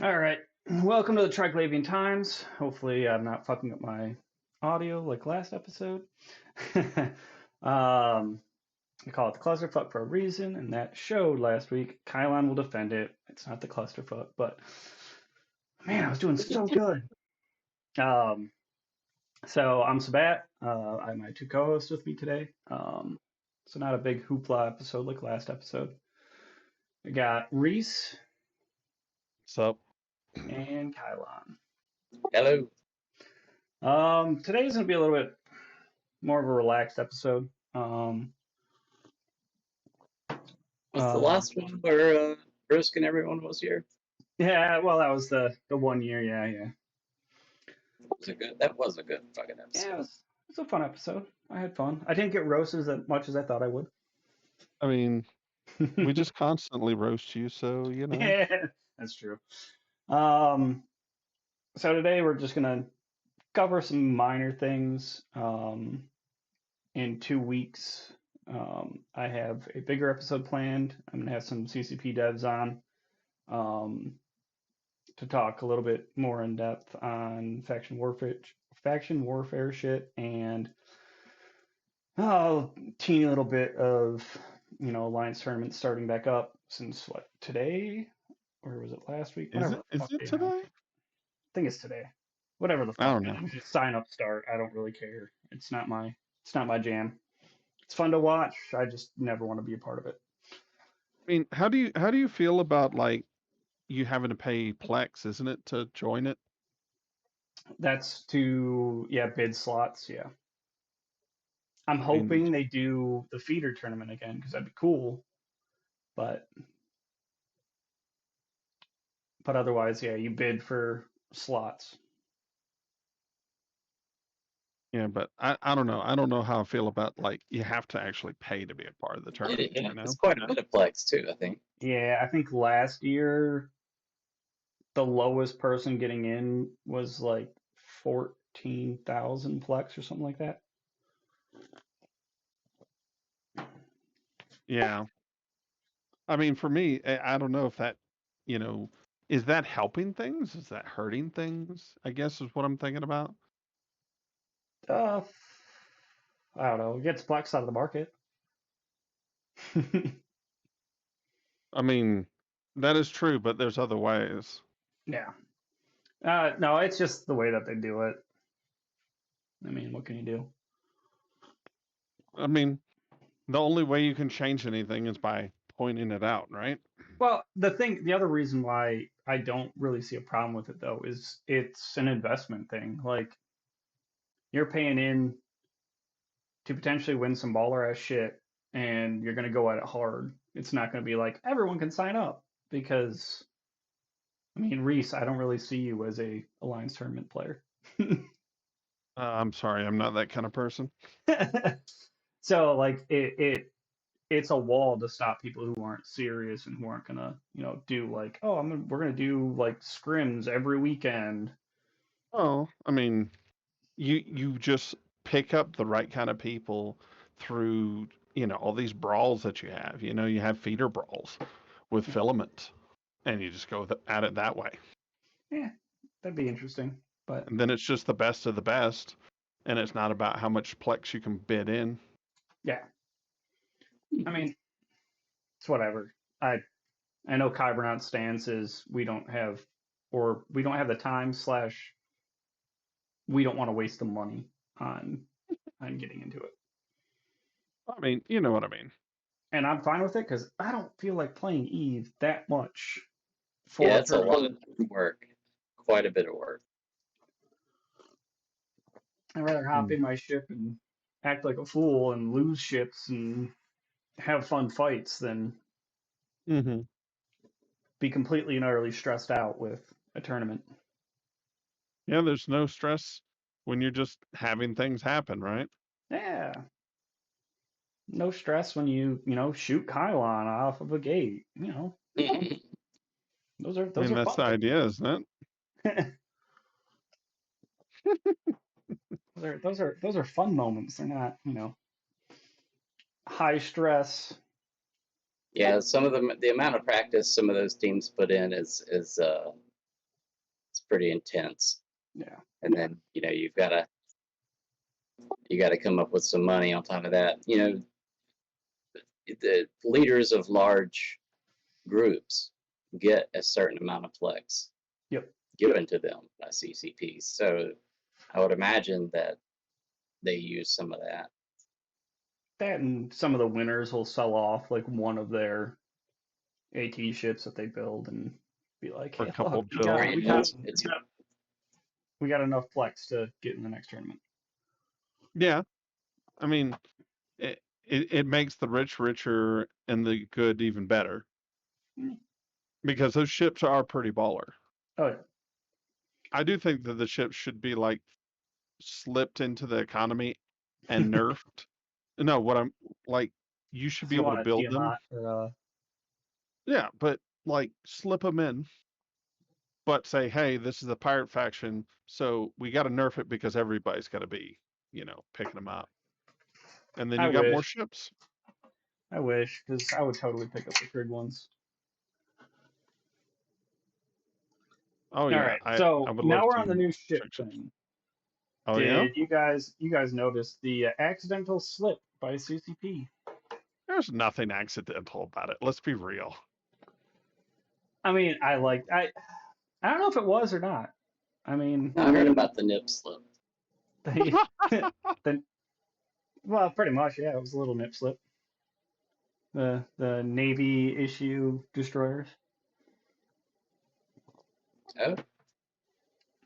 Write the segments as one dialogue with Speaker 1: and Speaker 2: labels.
Speaker 1: All right. Welcome to the Triglavian Times. Hopefully, I'm not fucking up my audio like last episode. I call it the clusterfuck for a reason, and that showed last week. Kylon will defend it. It's not the clusterfuck, but man, I was doing so good. Um, so I'm Sabbat. I have my two co-hosts with me today. So not a big hoopla episode like last episode. I got Reece
Speaker 2: So,
Speaker 1: and Kylon.
Speaker 3: Hello.
Speaker 1: Today's gonna be a little bit more of a relaxed episode.
Speaker 3: Was the
Speaker 1: Uh,
Speaker 3: last one where Bruce and everyone was here?
Speaker 1: yeah, well, that was the 1 year. Yeah.
Speaker 3: That was a good fucking
Speaker 1: Yeah, it
Speaker 3: episode.
Speaker 1: was a fun episode. I had fun. I didn't get roasted as much as I thought I would.
Speaker 2: I mean, we just constantly roast you, so
Speaker 1: Yeah, that's true. Um, so today we're just gonna cover some minor things. In 2 weeks, I have a bigger episode planned. I'm gonna have some CCP devs on. Um, to talk a little bit more in depth on faction warfare shit, and teeny little bit of alliance tournaments starting back up since what today, or was it last week?
Speaker 2: is
Speaker 1: Whatever
Speaker 2: it
Speaker 1: the
Speaker 2: is
Speaker 1: fuck
Speaker 2: it
Speaker 1: they announced
Speaker 2: today?
Speaker 1: it. I think it's today. Whatever the
Speaker 2: I
Speaker 1: fuck,
Speaker 2: don't know.
Speaker 1: man. Just sign up, start. I don't really care. It's not my jam. It's fun to watch. I just never want to be a part of it.
Speaker 2: I mean, how do you feel about like you having to pay Plex, isn't it, to join it?
Speaker 1: That's to bid slots. Yeah. I'm
Speaker 2: I mean,
Speaker 1: hoping they do the feeder tournament again because that'd be cool. But otherwise, yeah, you bid for slots.
Speaker 2: yeah, but I don't know. I don't know how I feel about like you have to actually pay to be a part of the tournament,
Speaker 3: Yeah, it's quite a bit of Plex too, I think.
Speaker 1: Yeah, I think last year the lowest person getting in was like 14,000 plex or something like that.
Speaker 2: Yeah. I mean, for me, I don't know if that, you know, is that helping things? Is that hurting things? I guess is what I'm thinking about.
Speaker 1: Uh, I don't know. It gets plex out of the market.
Speaker 2: I mean, that is true, but there's other ways.
Speaker 1: Yeah. No, it's just the way that they do it. I mean, what can you do?
Speaker 2: I mean, the only way you can change anything is by pointing it out, right?
Speaker 1: Well, the other reason why I don't really see a problem with it though is it's an investment thing. Like you're paying in to potentially win some baller ass shit, and you're going to go at it hard. It's not going to be like everyone can sign up because I mean, Reece, I don't really see you as a alliance tournament player.
Speaker 2: I'm sorry, I'm not that kind of person.
Speaker 1: So like it's a wall to stop people who aren't serious and who aren't gonna do like we're gonna do like scrims every weekend.
Speaker 2: Oh, I mean, you just pick up the right kind of people through all these brawls that you have. You have feeder brawls with filament, and you just go at it that way.
Speaker 1: Yeah, that'd be interesting. But
Speaker 2: And then it's just the best of the best, and it's not about how much plex you can bid in.
Speaker 1: yeah, I mean it's whatever. I know Kybernaut's stance is we don't have the time slash we don't want to waste the money on getting into it.
Speaker 2: I mean, you know what I mean.
Speaker 1: And I'm fine with it because I don't feel like playing Eve that much for
Speaker 3: Yeah,
Speaker 1: a
Speaker 3: it's a lot
Speaker 1: tournament.
Speaker 3: of work. Quite a bit of work.
Speaker 1: I'd rather hop in my ship and act like a fool and lose ships and have fun fights than
Speaker 2: Mm-hmm.
Speaker 1: be completely and utterly stressed out with a tournament.
Speaker 2: Yeah, there's no stress when you're just having things happen, right?
Speaker 1: Yeah. No stress when shoot Kylon off of a gate. Those are
Speaker 2: I
Speaker 1: those
Speaker 2: mean,
Speaker 1: are
Speaker 2: that's
Speaker 1: fun
Speaker 2: the idea, isn't
Speaker 1: things. Those are fun moments. They're not, high stress.
Speaker 3: Yeah, some of the amount of practice some of those teams put in is pretty intense.
Speaker 1: Yeah.
Speaker 3: And then you got to come up with some money on top of that. The leaders of large groups get a certain amount of flex
Speaker 1: Yep.
Speaker 3: given to them by CCPs. So I would imagine that they use some of that.
Speaker 1: That and some of the winners will sell off like one of their AT ships that they build and be like,
Speaker 2: For a
Speaker 1: hey,
Speaker 2: couple
Speaker 1: look,
Speaker 2: of bills.
Speaker 1: we got enough flex to get in the next tournament.
Speaker 2: Yeah. I mean, it makes the rich richer and the good even better. Because those ships are pretty baller.
Speaker 1: Oh, yeah.
Speaker 2: I do think that the ships should be like slipped into the economy and nerfed. No, what I'm like, you should be
Speaker 1: You
Speaker 2: able to
Speaker 1: want a
Speaker 2: build them.
Speaker 1: Tiamat or
Speaker 2: Yeah, but like slip them in, but say, hey, this is a pirate faction, so we got to nerf it because everybody's got to be, picking them up. And then
Speaker 1: I
Speaker 2: you got more
Speaker 1: wish.
Speaker 2: ships.
Speaker 1: I wish, because I would totally pick up the Trig ones.
Speaker 2: Oh yeah,
Speaker 1: All right,
Speaker 2: I
Speaker 1: so
Speaker 2: would
Speaker 1: now
Speaker 2: love
Speaker 1: we're
Speaker 2: to
Speaker 1: on the new ship
Speaker 2: check ships.
Speaker 1: thing.
Speaker 2: Oh yeah,
Speaker 1: Did you guys notice the accidental slip by CCP?
Speaker 2: there's nothing accidental about it. Let's be real.
Speaker 1: I mean, I don't know if it was or not. I mean,
Speaker 3: I heard about the nip slip.
Speaker 1: Well, pretty much, yeah. It was a little nip slip. The Navy issue destroyers.
Speaker 3: Oh,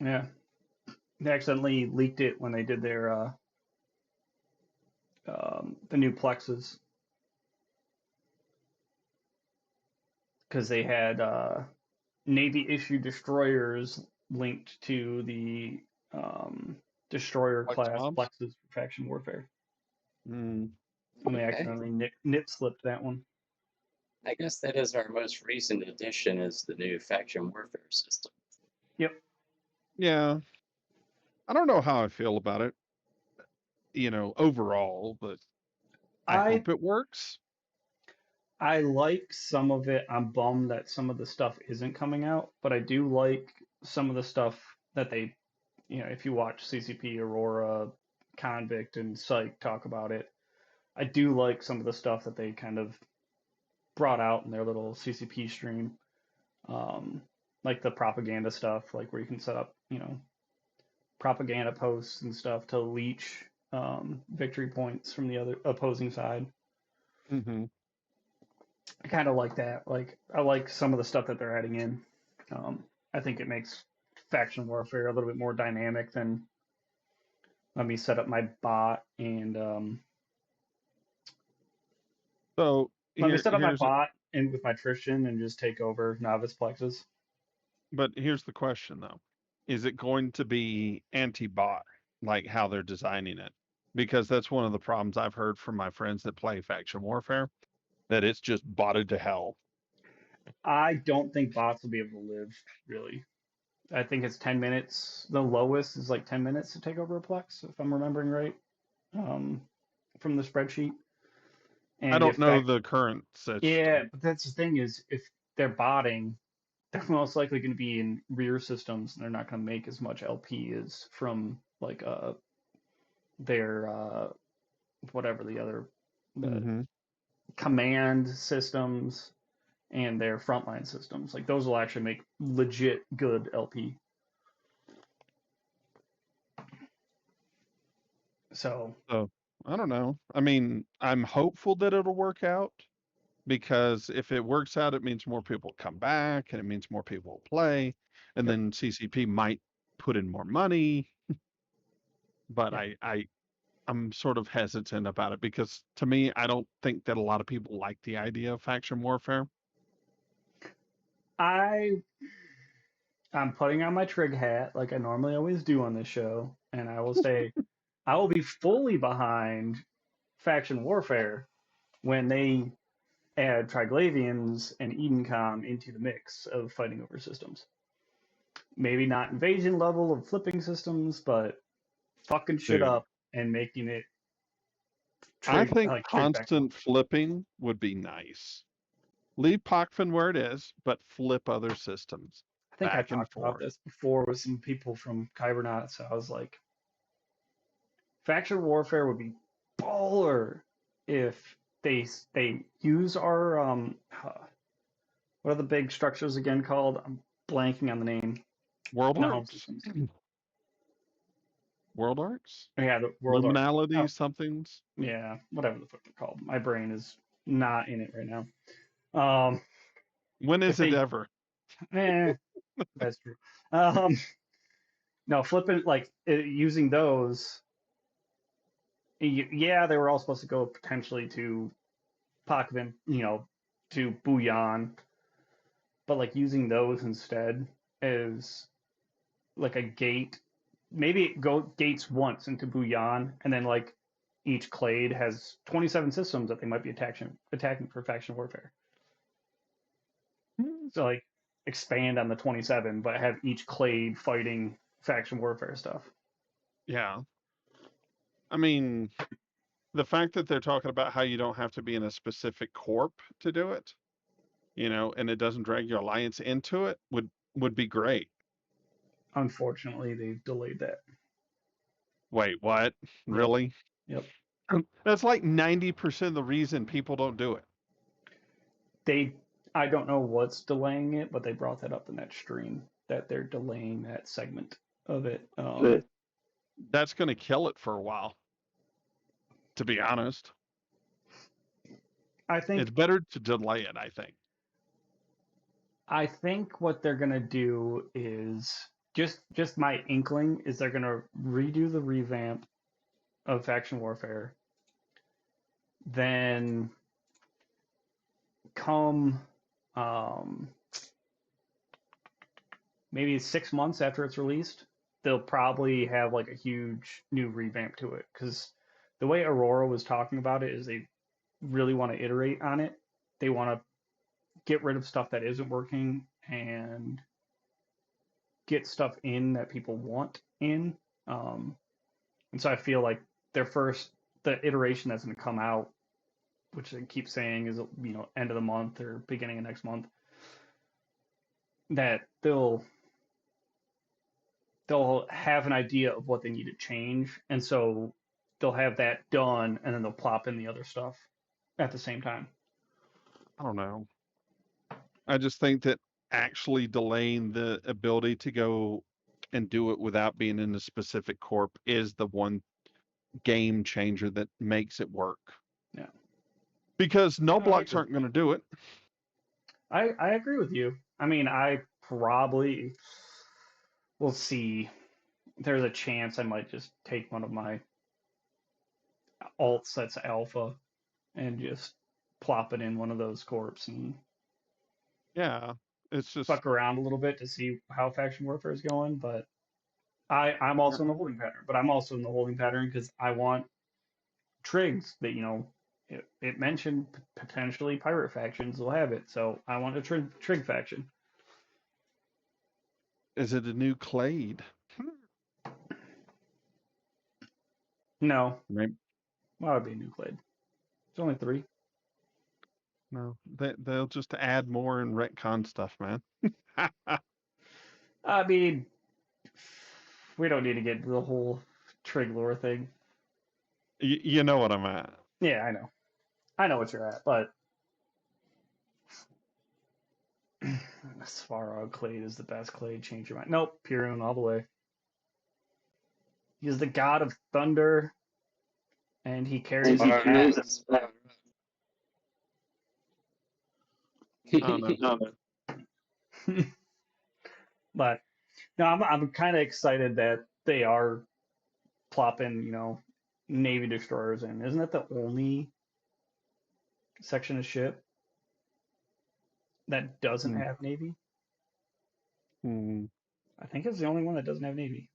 Speaker 1: Yeah, they accidentally leaked it when they did their the new plexes because they had Navy issue destroyers linked to the destroyer
Speaker 2: Flex
Speaker 1: class
Speaker 2: mobs?
Speaker 1: plexes for faction warfare.
Speaker 2: Mm,
Speaker 1: And they
Speaker 3: okay.
Speaker 1: accidentally nip slipped that one.
Speaker 3: I guess that is our most recent addition, is the new faction warfare system.
Speaker 1: Yep.
Speaker 2: yeah, I don't know how I feel about it, overall, but I hope it works.
Speaker 1: I like some of it. I'm bummed that some of the stuff isn't coming out, but I do like some of the stuff that they, if you watch CCP, Aurora, Convict, and Psych talk about it, I do like some of the stuff that they kind of brought out in their little CCP stream, like the propaganda stuff, like where you can set up, propaganda posts and stuff to leech victory points from the other opposing side.
Speaker 2: Mm-hmm.
Speaker 1: I kind of like that. Like, I like some of the stuff that they're adding in. I think it makes faction warfare a little bit more dynamic than let me set up my bot and
Speaker 2: So
Speaker 1: let me set up my
Speaker 2: here's
Speaker 1: bot and with my Tristan and just take over novice plexes.
Speaker 2: but here's the question though: is it going to be anti-bot like how they're designing it? Because that's one of the problems I've heard from my friends that play faction warfare, that it's just botted to hell.
Speaker 1: I don't think bots will be able to live, really. I think it's 10 minutes. The lowest is like 10 minutes to take over a plex, if I'm remembering right, from the spreadsheet. And
Speaker 2: I don't know the current system.
Speaker 1: Yeah, but that's the thing is, if they're botting, they're most likely going to be in rear systems, and they're not going to make as much LP as from like their whatever the command systems and their frontline systems. Like those will actually make legit good LP. So
Speaker 2: I don't know. I mean, I'm hopeful that it'll work out, because if it works out, it means more people come back and it means more people play, and
Speaker 1: Yep.
Speaker 2: then CCP might put in more money. But
Speaker 1: Yep.
Speaker 2: I'm sort of hesitant about it, because to me, I don't think that a lot of people like the idea of faction warfare.
Speaker 1: I'm putting on my Trig hat like I normally always do on this show, and I will say I will be fully behind faction warfare when they add Triglavians and Edencom into the mix of fighting over systems. Maybe not invasion level of flipping systems, but fucking shit
Speaker 2: Dude,
Speaker 1: up and making it
Speaker 2: I
Speaker 1: Trig
Speaker 2: think
Speaker 1: back.
Speaker 2: constant flipping would be nice. Leave Pochfin where it is, but flip other systems.
Speaker 1: think I
Speaker 2: back and
Speaker 1: talked about
Speaker 2: forth.
Speaker 1: this before with some people from Kybernauts. I was like, faction warfare would be baller if they use our what are the big structures again called? I'm blanking on the name.
Speaker 2: World
Speaker 1: Not home
Speaker 2: arcs.
Speaker 1: systems.
Speaker 2: World arcs?
Speaker 1: Yeah, the world arc.
Speaker 2: Liminality
Speaker 1: Oh,
Speaker 2: somethings?
Speaker 1: yeah, whatever the fuck they're called. My brain is not in it right now. Um,
Speaker 2: When
Speaker 1: if
Speaker 2: is it
Speaker 1: they,
Speaker 2: ever?
Speaker 1: that's true. Um, no, flipping like using those. Yeah, they were all supposed to go potentially to Pakvin, to Bouillon, but like using those instead as like a gate. Maybe it go gates once into Bouillon, and then like each clade has 27 systems that they might be attacking for faction warfare. So like expand on the 27, but have each clade fighting faction warfare stuff.
Speaker 2: Yeah. I mean, the fact that they're talking about how you don't have to be in a specific corp to do it, and it doesn't drag your alliance into it would be great.
Speaker 1: Unfortunately, they've delayed that.
Speaker 2: Wait, what? Really?
Speaker 1: Yep.
Speaker 2: That's like 90% of the reason people don't do it.
Speaker 1: I don't know what's delaying it, but they brought that up in that stream that they're delaying that segment of it.
Speaker 2: That's going to kill it for a while, to be honest.
Speaker 1: I
Speaker 2: It's
Speaker 1: think
Speaker 2: better to delay it, I think.
Speaker 1: what they're gonna do is just my inkling is they're gonna redo the revamp of faction warfare. Then come maybe 6 months after it's released, they'll probably have like a huge new revamp to it. Because the way Aurora was talking about it is they really want to iterate on it. They want to get rid of stuff that isn't working and get stuff in that people want in. And so I feel like the iteration that's going to come out, which they keep saying is end of the month or beginning of next month, that they'll have an idea of what they need to change, and so they'll have that done, and then they'll plop in the other stuff at the same time.
Speaker 2: I don't know. I just think that actually delaying the ability to go and do it without being in a specific corp is the one game changer that makes it work.
Speaker 1: Yeah.
Speaker 2: Because no
Speaker 1: I
Speaker 2: blocks
Speaker 1: agree.
Speaker 2: aren't going to do it.
Speaker 1: I agree with you. I mean, I probably will see. There's a chance I might just take one of my alt sets alpha and just plop it in one of those corps and
Speaker 2: Yeah, it's just
Speaker 1: fuck around a little bit to see how faction warfare is going. But I'm also in the holding pattern. But I'm also in the holding pattern because I want Trigs that it mentioned potentially pirate factions will have it, so I want a Trig faction.
Speaker 2: Is it a new clade?
Speaker 1: No,
Speaker 2: Maybe,
Speaker 1: why would it be a new clade? It's only 3.
Speaker 2: no, they'll just add more and retcon stuff, man.
Speaker 1: I mean, we don't need to get into the whole Trig lore thing.
Speaker 2: You know what I'm at.
Speaker 1: Yeah, I know. I know what you're at, but Svarog clade is the best clade. Change your mind. Nope, Pirun all the way. He's the god of thunder, and he carries the axe.
Speaker 2: I don't know.
Speaker 1: But no, I'm kind of excited that they are plopping, Navy destroyers in. Isn't that the only section of ship that doesn't have Navy? I think it's the only one that doesn't have Navy.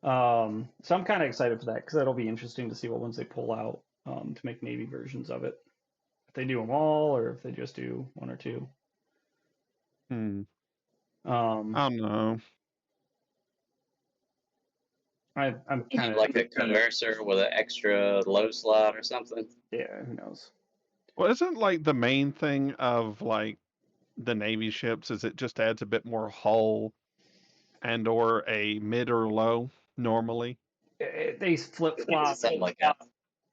Speaker 1: So I'm kind of excited for that because that'll be interesting to see what ones they pull out to make Navy versions of it. If they do them all, or if they just do 1 or 2.
Speaker 2: I don't know.
Speaker 1: I'm kind of
Speaker 3: like a converser with an extra low slot or something.
Speaker 1: Yeah, who knows?
Speaker 2: Well, isn't like the main thing of like the Navy ships is it just adds a bit more hull and or a mid or low normally.
Speaker 1: They flip flop.
Speaker 3: Something like that.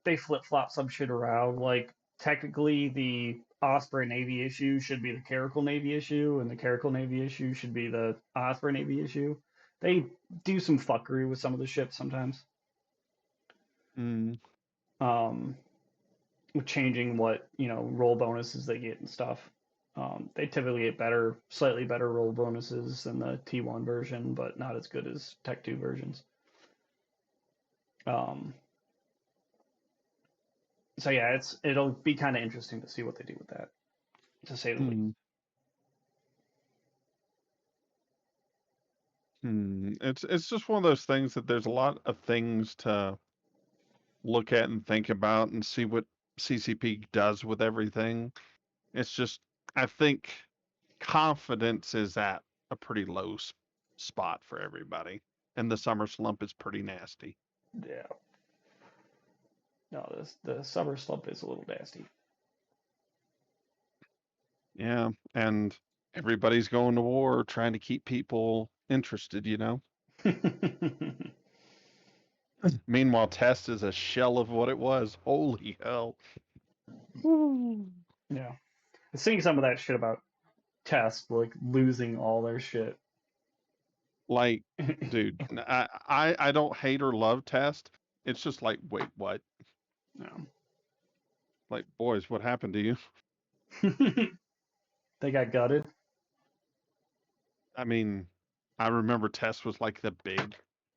Speaker 1: They flip flop some shit around. Like technically, the Osprey Navy issue should be the Caracal Navy issue, and the Caracal Navy issue should be the Osprey Navy issue. They do some fuckery with some of the ships sometimes.
Speaker 2: Mm.
Speaker 1: With changing what roll bonuses they get and stuff. They typically get slightly better roll bonuses than the T1 version, but not as good as Tech 2 versions. So yeah, it'll be kind of interesting to see what they do with that, to say the least.
Speaker 2: It's just one of those things that there's a lot of things to look at and think about and see what CCP does with everything. It's just, I think confidence is at a pretty low spot for everybody, and the summer slump is pretty nasty.
Speaker 1: Yeah. No, the summer slump is a little nasty.
Speaker 2: Yeah, and everybody's going to war trying to keep people interested, Meanwhile, test is a shell of what it was. Holy hell.
Speaker 1: Yeah. Seeing some of that shit about test, like losing all their shit.
Speaker 2: Like, dude, I don't hate or love test. It's just like, wait, what?
Speaker 1: No.
Speaker 2: Like, boys, what happened to you?
Speaker 1: They got gutted.
Speaker 2: I mean, I remember test was like the big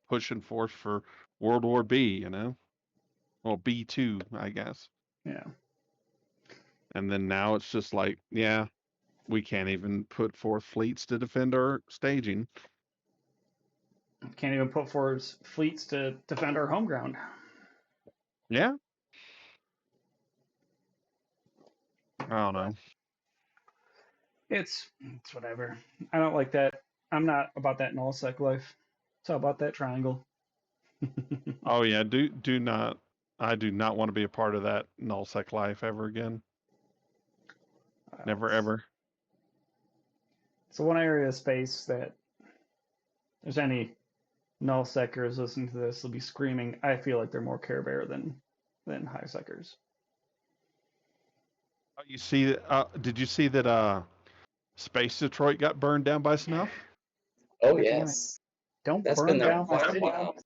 Speaker 2: pushing force for World War B, Well, B2, I guess.
Speaker 1: Yeah.
Speaker 2: And then now it's just like, yeah, we can't even put forth fleets to defend our staging.
Speaker 1: Can't even put forward fleets to defend our home ground.
Speaker 2: Yeah. I don't know.
Speaker 1: It's whatever. I don't like that. I'm not about that nullsec life. It's all about that triangle.
Speaker 2: Oh yeah, do not. I do not want to be a part of that nullsec life ever again. Never ever.
Speaker 1: It's the one area of space that there's any nullsecers listening to this will be screaming. I feel like they're more Care Bear than high secers.
Speaker 2: Oh, you see? Did you see that? Space Detroit got burned down by snuff.
Speaker 3: Oh
Speaker 1: God damn it.
Speaker 3: yes.
Speaker 1: Don't
Speaker 3: That's
Speaker 1: burn
Speaker 3: been there
Speaker 1: down
Speaker 3: for
Speaker 1: my
Speaker 3: quite a
Speaker 1: city.
Speaker 3: while.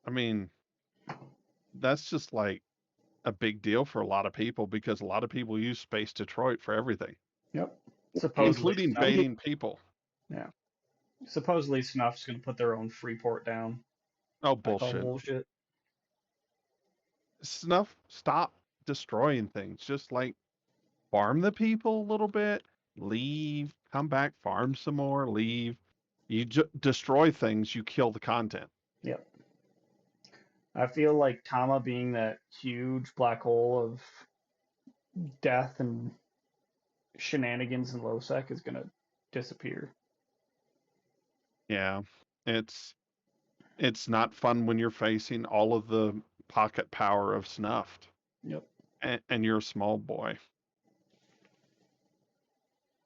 Speaker 2: I mean, that's just like a big deal for a lot of people because a lot of people use Space Detroit for everything.
Speaker 1: Yep. Supposedly
Speaker 2: including
Speaker 1: Snuff.
Speaker 2: baiting people.
Speaker 1: Yeah. Supposedly Snuff's going to put their own Freeport down.
Speaker 2: Oh,
Speaker 1: I call
Speaker 2: bullshit.
Speaker 1: bullshit.
Speaker 2: Snuff, stop destroying things. Just like farm the people a little bit, leave, come back, farm some more, leave. You destroy things, you kill the content.
Speaker 1: Yep. I feel like Tama being that huge black hole of death and shenanigans in Lowsec is going to disappear.
Speaker 2: Yeah, it's not fun when you're facing all of the pocket power of Snuffed.
Speaker 1: Yep.
Speaker 2: And you're a small boy.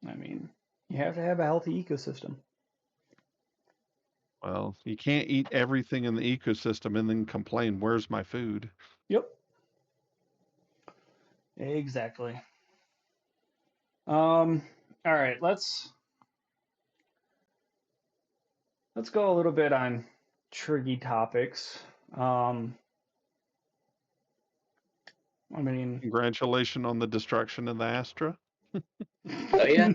Speaker 1: I mean, you have to have a healthy ecosystem.
Speaker 2: Well, you can't eat everything in the ecosystem and then complain, where's my food?
Speaker 1: Yep. Exactly. All right, let's go a little bit on triggy topics. I mean,
Speaker 2: Congratulations on the destruction of the Astra.
Speaker 3: Oh yeah.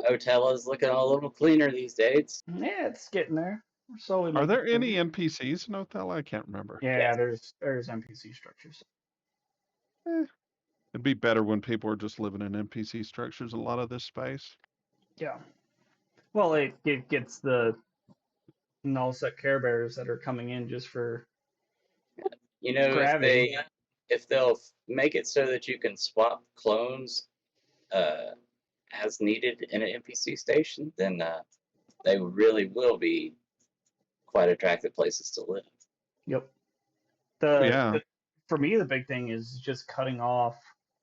Speaker 3: Otella's looking a little cleaner these days.
Speaker 1: Yeah, it's getting there. We're slowly
Speaker 2: Are
Speaker 1: making
Speaker 2: there any
Speaker 1: progress.
Speaker 2: NPCs in Othello? I can't remember.
Speaker 1: Yeah, there's NPC structures.
Speaker 2: It'd be better when people are just living in NPC structures a lot of this space.
Speaker 1: Yeah. Well, it gets the nullsec Care Bears that are coming in just for gravity.
Speaker 3: if they'll make it so that you can swap clones as needed in an NPC station, then they really will be quite attractive places to live.
Speaker 1: Yep.
Speaker 2: Yeah.
Speaker 1: For me, the big thing is just cutting off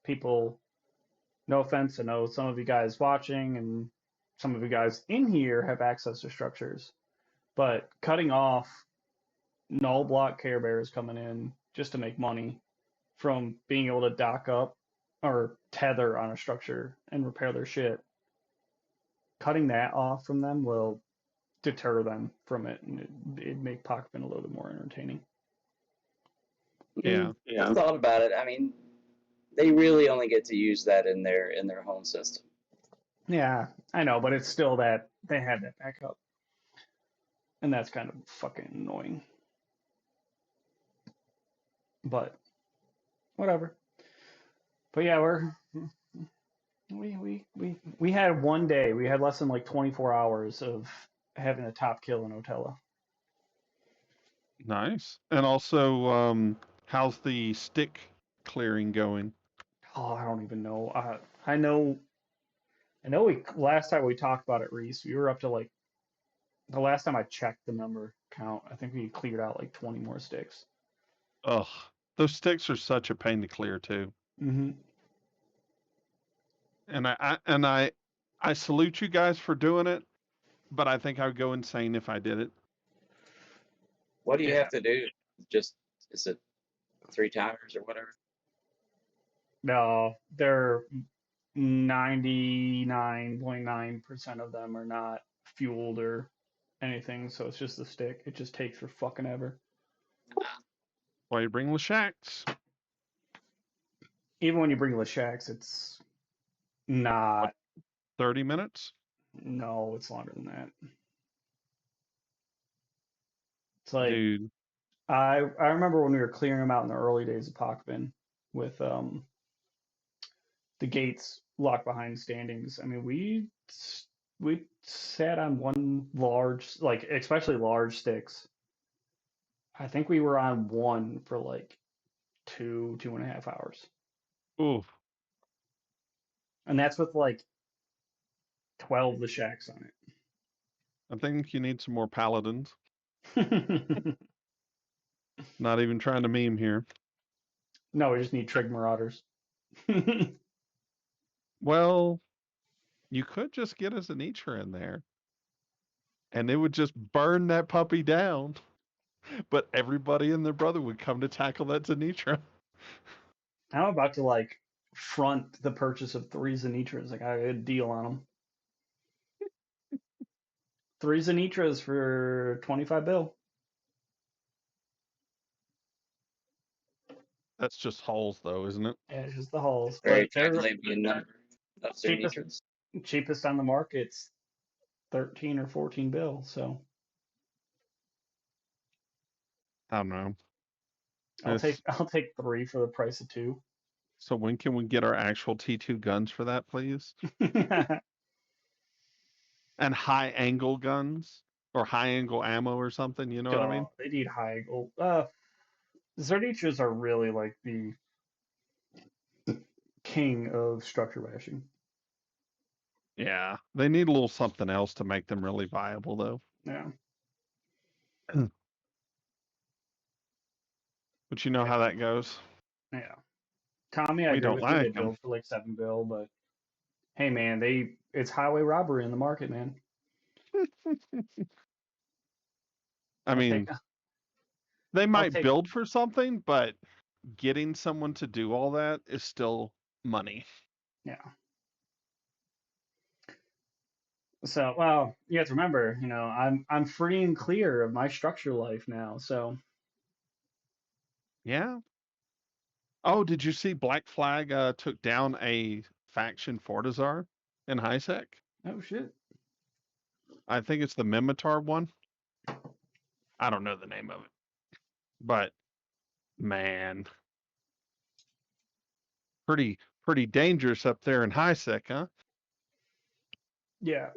Speaker 1: people no offense, I know some of you guys watching and some of you guys in here have access to structures, but cutting off null block Care Bears coming in just to make money from being able to dock up or tether on a structure and repair their shit, cutting that off from them will deter them from it, and it'd make Pockman a little bit more entertaining.
Speaker 2: Yeah.
Speaker 3: I've thought about it. I mean, they really only get to use that in their home system.
Speaker 1: Yeah, I know, but it's still that they had that backup, and that's kind of fucking annoying. But whatever. But yeah, we had one day. We had less than like 24 hours of having a top kill in Otella.
Speaker 2: Nice. And also, how's the stick clearing going?
Speaker 1: Oh, I don't even know. I know. I know. We last time we talked about it, Reece, we were up to like the last time I checked the number count. I think we cleared out like 20 more sticks.
Speaker 2: Ugh, those sticks are such a pain to clear too.
Speaker 1: Mm-hmm.
Speaker 2: And I salute you guys for doing it, but I think I would go insane if I did it.
Speaker 3: What do you have to do? Just is it 3 timers or whatever?
Speaker 1: No, they're 99.9% of them are not fueled or anything, so it's just the stick. It just takes for fucking ever.
Speaker 2: Why you bring Lashaks?
Speaker 1: Even when you bring Lashaks, it's not.
Speaker 2: 30 minutes?
Speaker 1: No, it's longer than that. It's like
Speaker 2: Dude,
Speaker 1: I remember when we were clearing them out in the early days of Pockman with the gates locked behind standings. I mean, we sat on one large, like especially large sticks. I think we were on one for like 2.5 hours,
Speaker 2: oof.
Speaker 1: and that's with like 12 the shacks on
Speaker 2: I think you need some more paladins.
Speaker 1: it.
Speaker 2: Not even trying to meme here.
Speaker 1: No, we just need Trig Marauders.
Speaker 2: Well, you could just get a Zanitra in there, and it would just burn that puppy down. But everybody and their brother would come to tackle that Zanitra.
Speaker 1: I'm about to like front the purchase of 3 Zanitras. Like I got a deal on them. 3 Zanitras for 25 bill.
Speaker 2: That's just hulls, though, isn't it?
Speaker 1: Yeah, it's just the hulls.
Speaker 3: Very
Speaker 1: But they're
Speaker 3: Pavlovian number of
Speaker 1: cheapest
Speaker 3: Zernitrans.
Speaker 1: cheapest on the market's 13 or 14 bill. So
Speaker 2: I don't know.
Speaker 1: I'll
Speaker 2: It's-
Speaker 1: take 3 for the price of 2.
Speaker 2: So when can we get our actual T2 guns for that, please? And high angle guns or high angle ammo or something. You know what I mean?
Speaker 1: They need high angle. Zernitras are really like the king of structure bashing.
Speaker 2: Yeah, they need a little something else to make them really viable, though.
Speaker 1: Yeah.
Speaker 2: But you know how that goes.
Speaker 1: Yeah. Tommy, I
Speaker 2: We
Speaker 1: agree
Speaker 2: don't
Speaker 1: with you. They
Speaker 2: like 'em.
Speaker 1: build for like 7 bill, but hey, man, it's highway robbery in the market, man.
Speaker 2: I mean,
Speaker 1: take,
Speaker 2: they might
Speaker 1: take-
Speaker 2: build for something, but getting someone to do all that is still money.
Speaker 1: yeah. So, well, you have to remember, I'm free and clear of my structure life now. So,
Speaker 2: Yeah. Oh, did you see Black Flag took down a faction Fortizar in Highsec?
Speaker 1: oh shit.
Speaker 2: I think it's the Mimitar one. I don't know the name of it. But man, pretty dangerous up there in Highsec, huh?
Speaker 1: Yeah.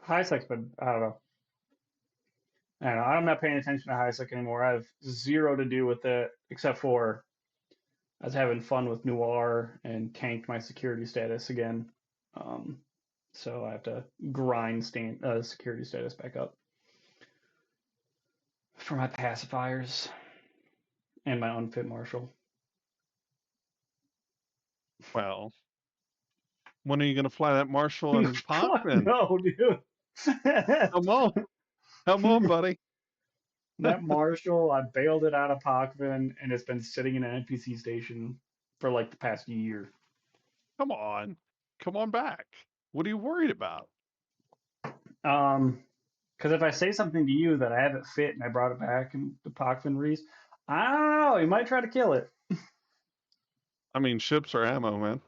Speaker 1: Highsec's been, I don't know. I'm not paying attention to Highsec anymore. I have zero to do with it, except for I was having fun with Noir and tanked my security status again. So I have to grind security status back up for my pacifiers and my unfit marshal.
Speaker 2: Well, when are you going to fly that Marshall and
Speaker 1: Fuck
Speaker 2: Parkman?
Speaker 1: no, dude.
Speaker 2: Come on, buddy.
Speaker 1: That Marshall, I bailed it out of Pockman, and it's been sitting in an NPC station for like the past year.
Speaker 2: Come on back. What are you worried about?
Speaker 1: Because if I say something to you that I haven't fit and I brought it back in the Pockman Reece, I don't know, he might try to kill it.
Speaker 2: I mean, ships are ammo, man.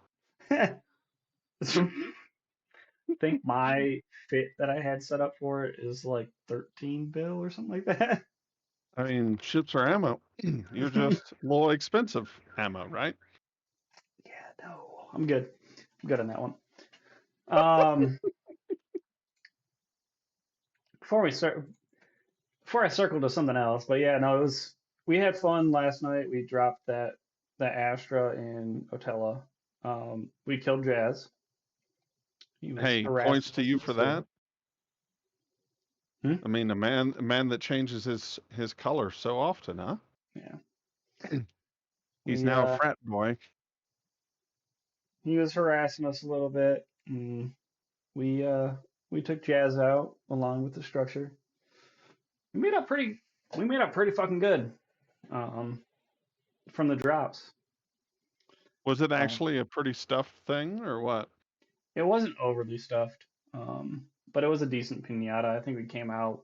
Speaker 1: I think my fit that I had set up for it is like 13 bill or something like that.
Speaker 2: I mean, ships are ammo. You're just a little expensive ammo, right?
Speaker 1: Yeah, no, I'm good. I'm good on that one. Um, before we start, before I circle to something else, but yeah, no, it was. We had fun last night. We dropped that Astra in Otella. We killed Jazz. He was
Speaker 2: Hey, points
Speaker 1: harassing
Speaker 2: to
Speaker 1: us
Speaker 2: you
Speaker 1: in the
Speaker 2: for
Speaker 1: store.
Speaker 2: that.
Speaker 1: Hmm?
Speaker 2: I mean, a man that changes his color so often, huh?
Speaker 1: Yeah,
Speaker 2: He's
Speaker 1: we
Speaker 2: now a frat boy.
Speaker 1: he was harassing us a little bit, and we took Jazz out along with the structure. We made up pretty. We made up pretty fucking good. Um, from the drops.
Speaker 2: Was it
Speaker 1: Um,
Speaker 2: actually a pretty stuffed thing or what?
Speaker 1: it wasn't overly stuffed, but it was a decent pinata. I think we came out.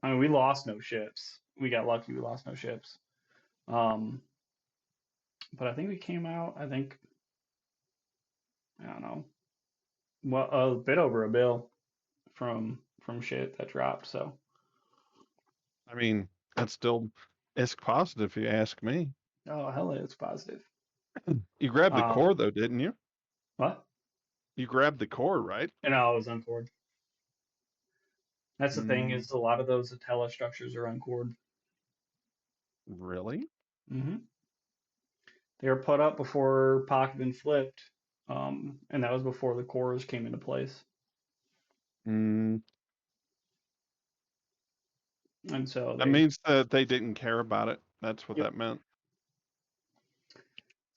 Speaker 1: I mean, we lost no ships. We got lucky. We lost no ships. Um, but I think we came out. I think I don't know. Well, a bit over a bill from shit that dropped. So
Speaker 2: I mean, that's still ISK positive, if you ask me.
Speaker 1: oh hell, it's positive.
Speaker 2: You grabbed the
Speaker 1: Um,
Speaker 2: core though, didn't you?
Speaker 1: what?
Speaker 2: You grabbed the core, right?
Speaker 1: And I was uncored. That's the thing
Speaker 2: Mm,
Speaker 1: is a lot of those Atella structures are uncored.
Speaker 2: really?
Speaker 1: Hmm. They were put up before Pocket been flipped, and that was before the cores came into place.
Speaker 2: Mm,
Speaker 1: And so
Speaker 2: that
Speaker 1: they,
Speaker 2: means that they didn't care about it. That's what
Speaker 1: yep.
Speaker 2: that meant.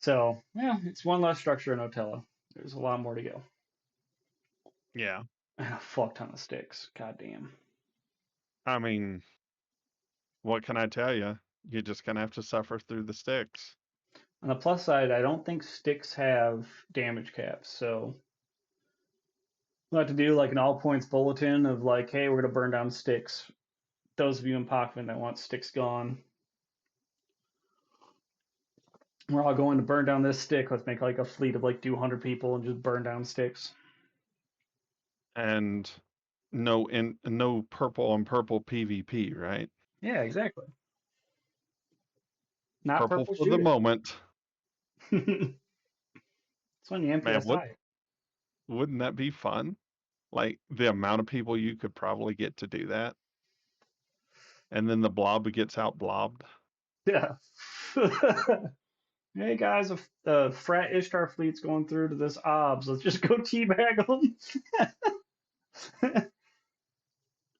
Speaker 1: So yeah, it's one less structure in Otella. There's a lot more to go.
Speaker 2: Yeah.
Speaker 1: And a fuck ton of sticks. God damn.
Speaker 2: I mean, what can I tell you? You're just gonna have to suffer through the sticks.
Speaker 1: On the plus side, I don't think sticks have damage caps, so we'll have to do like an all points bulletin of like, hey, we're gonna burn down sticks. Those of you in Pockman that want sticks gone, we're all going to burn down this stick. Let's make like a fleet of like 200 people and just burn down sticks.
Speaker 2: And no purple on purple PvP, right?
Speaker 1: Yeah, exactly. Not
Speaker 2: Purple
Speaker 1: purple
Speaker 2: for the
Speaker 1: shooting.
Speaker 2: moment.
Speaker 1: It's when the
Speaker 2: Man,
Speaker 1: MPSI.
Speaker 2: wouldn't that be fun? Like the amount of people you could probably get to do that. And then the blob gets out blobbed.
Speaker 1: Yeah. Hey guys, a frat Ishtar fleet's going through to this OBS. Let's just go teabag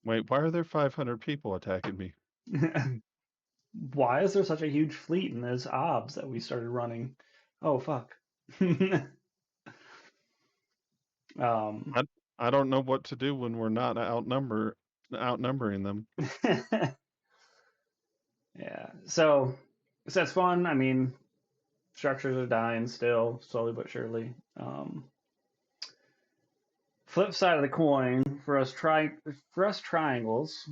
Speaker 2: Wait, why are there 500 people attacking me?
Speaker 1: them. Why is there such a huge fleet in this OBS that we started running? Oh fuck. um,
Speaker 2: I, I don't know what to do when we're not outnumbering them.
Speaker 1: yeah. So that's fun. I mean, structures are dying still, slowly but surely. Flip side of the coin for us triangles.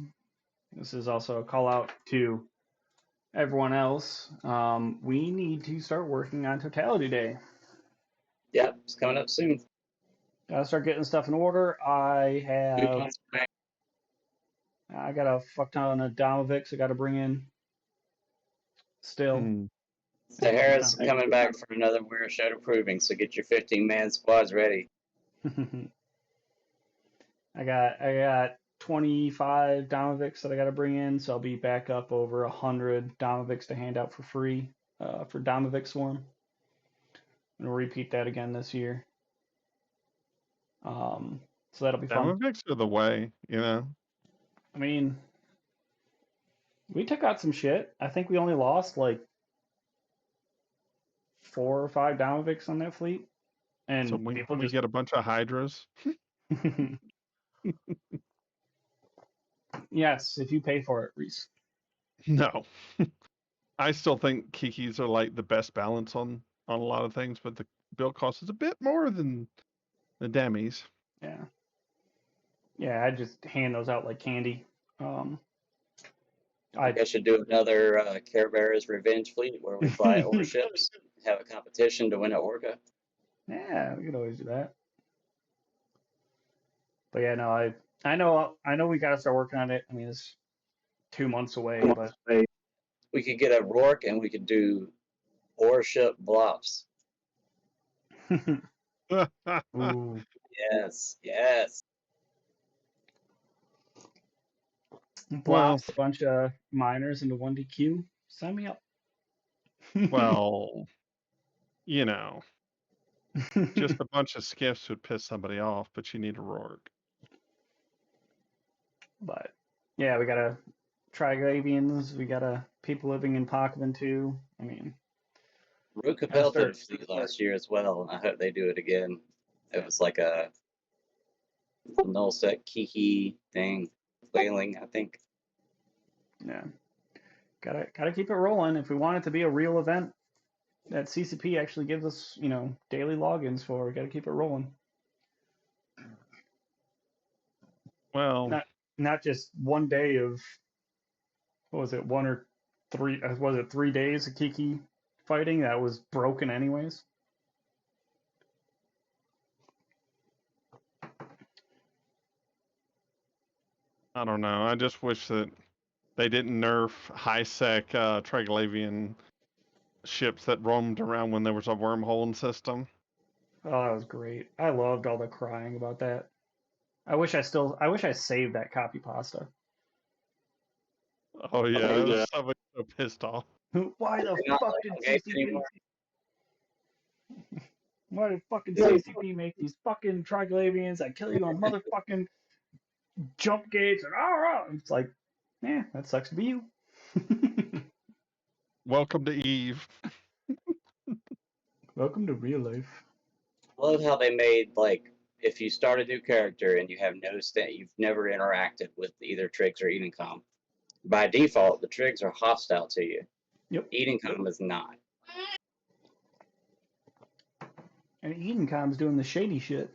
Speaker 1: This is also a call out to everyone else. We need to start working on Totality Day.
Speaker 3: Yep, it's coming up soon.
Speaker 1: Gotta start getting stuff in order.
Speaker 3: 2 months back.
Speaker 1: I got a fuck ton of Domovics I got to bring in still.
Speaker 2: Mm.
Speaker 3: Sahara's coming back for another weird show to proving, so get your 15-man squads ready.
Speaker 1: I got 25 Domovics that I got to bring in, so I'll be back up over 100 Domovics to hand out for free for Domovic Swarm. And we'll repeat that again this year. So that'll be fun.
Speaker 2: Domovics are the way, you know.
Speaker 1: I mean, we took out some shit. I think we only lost like 4 or 5 Domovics on that fleet, and
Speaker 2: So we
Speaker 1: people just
Speaker 2: get a bunch of Hydras.
Speaker 1: yes, if you pay for it, Reece.
Speaker 2: No, I still think Kikis are like the best balance on a lot of things, but the build cost is a bit more than the demis.
Speaker 1: Yeah, yeah, I just hand those out like candy.
Speaker 3: I think I should do another Care Bear's Revenge fleet where we fly Orca ships, have a competition to win an Orca.
Speaker 1: Yeah, we could always do that. But yeah, no, I know we gotta start working on it. I mean, it's 2 months away, but
Speaker 3: We could get a Rourke and we could do Ore ship blops.
Speaker 1: ooh,
Speaker 3: Yes, yes.
Speaker 2: Well,
Speaker 1: blocks a bunch of miners into 1DQ. Sign me up.
Speaker 2: well, you know, just a bunch of skiffs would piss somebody off, but you need a Rourke.
Speaker 1: But yeah, we gotta Triglavians. We gotta people living in Pokemon too. I mean,
Speaker 3: Root
Speaker 1: gotta
Speaker 3: Capel did a
Speaker 1: start.
Speaker 3: fleet last year as well, and I hope they do it again. It was like a null set Kiki thing, whaling, I think.
Speaker 1: Yeah, gotta keep it rolling. If we want it to be a real event that CCP actually gives us, daily logins for, we gotta keep it rolling.
Speaker 2: Well,
Speaker 1: Not just one day of what was it, 1 or 3? Was it 3 days of Kiki fighting that was broken anyways?
Speaker 2: I don't know. I just wish that they didn't nerf high-sec Triglavian ships that roamed around when there was a wormhole in system.
Speaker 1: Oh, that was great. I loved all the crying about that. I wish I saved that copy pasta.
Speaker 2: Oh yeah, somebody so pissed off.
Speaker 1: Why the
Speaker 3: They're not
Speaker 1: fuck did
Speaker 3: engaged
Speaker 1: CCP?
Speaker 3: anymore.
Speaker 1: Why did fucking CCP make these fucking Triglavians that kill you on motherfucking jump gates and It's like, yeah, that sucks to be you.
Speaker 2: Welcome to Eve.
Speaker 1: Welcome to real life.
Speaker 3: I love how they made, like, if you start a new character and you have you've never interacted with either Trigs or Edencom, by default, the Trigs are hostile to you.
Speaker 1: Yep.
Speaker 3: Edencom is not.
Speaker 1: And Edencom's doing the shady shit.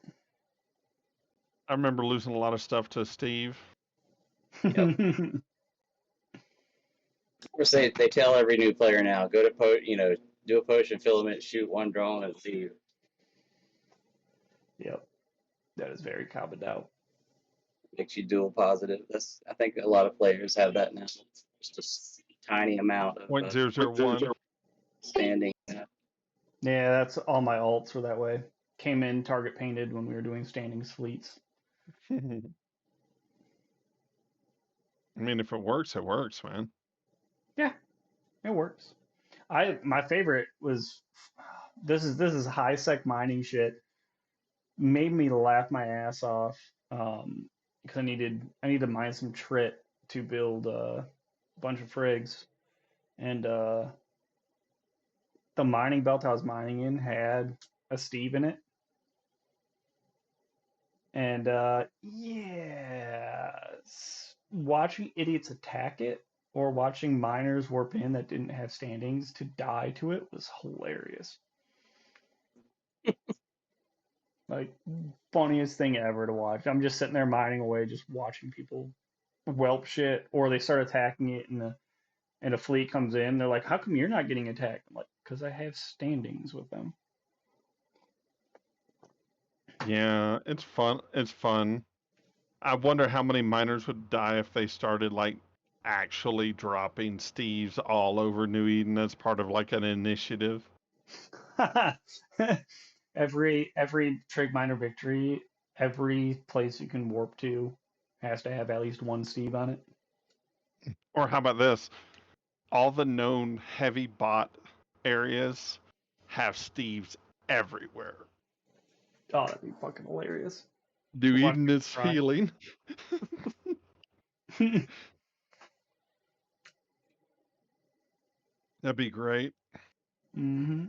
Speaker 2: I remember losing a lot of stuff to Steve.
Speaker 3: Yep. Of course, they tell every new player now, go to do a potion filament, shoot one drone, and leave.
Speaker 1: Yep. That is very common out.
Speaker 3: Makes you dual positive. I think a lot of players have that now. Just a tiny amount of
Speaker 2: 0.001.
Speaker 3: standing.
Speaker 1: Yeah, that's all my alts were that way. Came in target painted when we were doing standings fleets.
Speaker 2: I mean, if it works, it works, man.
Speaker 1: Yeah, it works. My favorite was this is high sec mining shit. Made me laugh my ass off because I need to mine some trit to build a bunch of frigs, and the mining belt I was mining in had a Steve in it, and yeah, watching idiots attack it or watching miners warp in that didn't have standings to die to it was hilarious. Like, funniest thing ever to watch. I'm just sitting there mining away, just watching people whelp shit, or they start attacking it, and a fleet comes in. They're like, "How come you're not getting attacked?" I'm like, "Because I have standings with them."
Speaker 2: Yeah, it's fun. It's fun. I wonder how many miners would die if they started like actually dropping Steves all over New Eden as part of like an initiative.
Speaker 1: every trig miner victory, every place you can warp to has to have at least one Steve on it.
Speaker 2: Or how about this? All the known heavy bot areas have Steves everywhere.
Speaker 1: Oh, that'd be fucking hilarious.
Speaker 2: New
Speaker 1: Watch
Speaker 2: Eden
Speaker 1: me
Speaker 2: is
Speaker 1: cry.
Speaker 2: healing. That'd be great.
Speaker 1: Mm-hmm.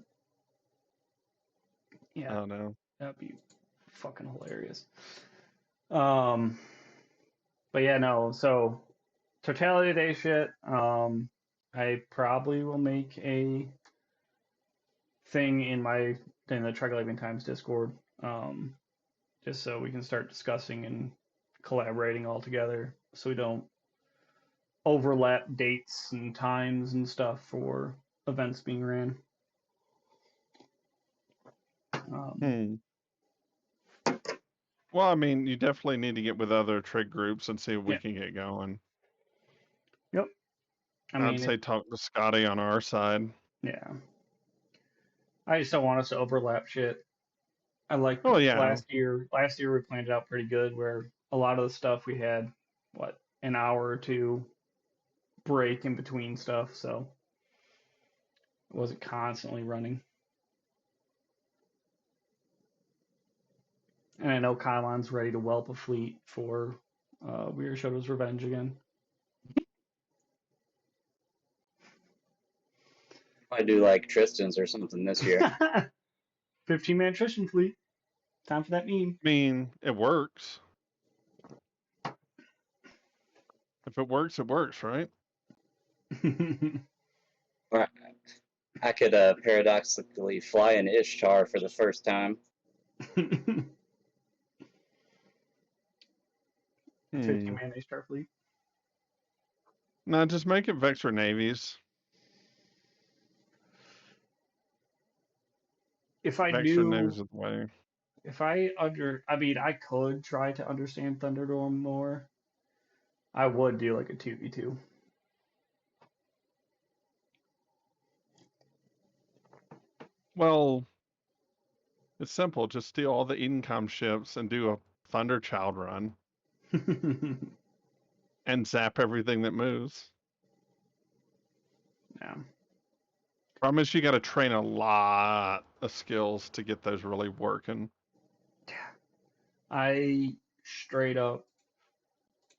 Speaker 1: Yeah,
Speaker 2: Oh no.
Speaker 1: that'd be fucking hilarious. But yeah, no. So totality day shit. I probably will make a thing in the Trig Living Times Discord. Just so we can start discussing and collaborating all together, so we don't overlap dates and times and stuff for events being ran.
Speaker 2: Hmm. Well, I mean, you definitely need to get with other trig groups and see if we
Speaker 1: Yeah.
Speaker 2: can get going.
Speaker 1: Yep. I
Speaker 2: I'd
Speaker 1: mean,
Speaker 2: say talk to Scotty on our side.
Speaker 1: yeah. I just don't want us to overlap shit. I like
Speaker 2: Oh yeah.
Speaker 1: last year. Last year we planned it out pretty good, where a lot of the stuff we had, what, an hour or two break in between stuff, so it wasn't constantly running. And I know Kylon's ready to whelp a fleet for Weird Shadow's Revenge again.
Speaker 3: I do like Tristan's or something this year.
Speaker 1: 15-man Tristan fleet. Time for that meme.
Speaker 2: I mean, it works. If it works, right?
Speaker 3: Or I could paradoxically fly an Ishtar for the first time.
Speaker 1: 15-man Ishtar fleet.
Speaker 2: No, just make it Vector navies.
Speaker 1: If I
Speaker 2: Vector
Speaker 1: knew,
Speaker 2: navies is the way.
Speaker 1: I mean, I could try to understand Thunderdome more. I would do like a 2v2.
Speaker 2: Well, it's simple. Just steal all the Edencom ships and do a Thunderchild run and zap everything that moves.
Speaker 1: Yeah.
Speaker 2: Problem is, you got to train a lot of skills to get those really working.
Speaker 1: I straight up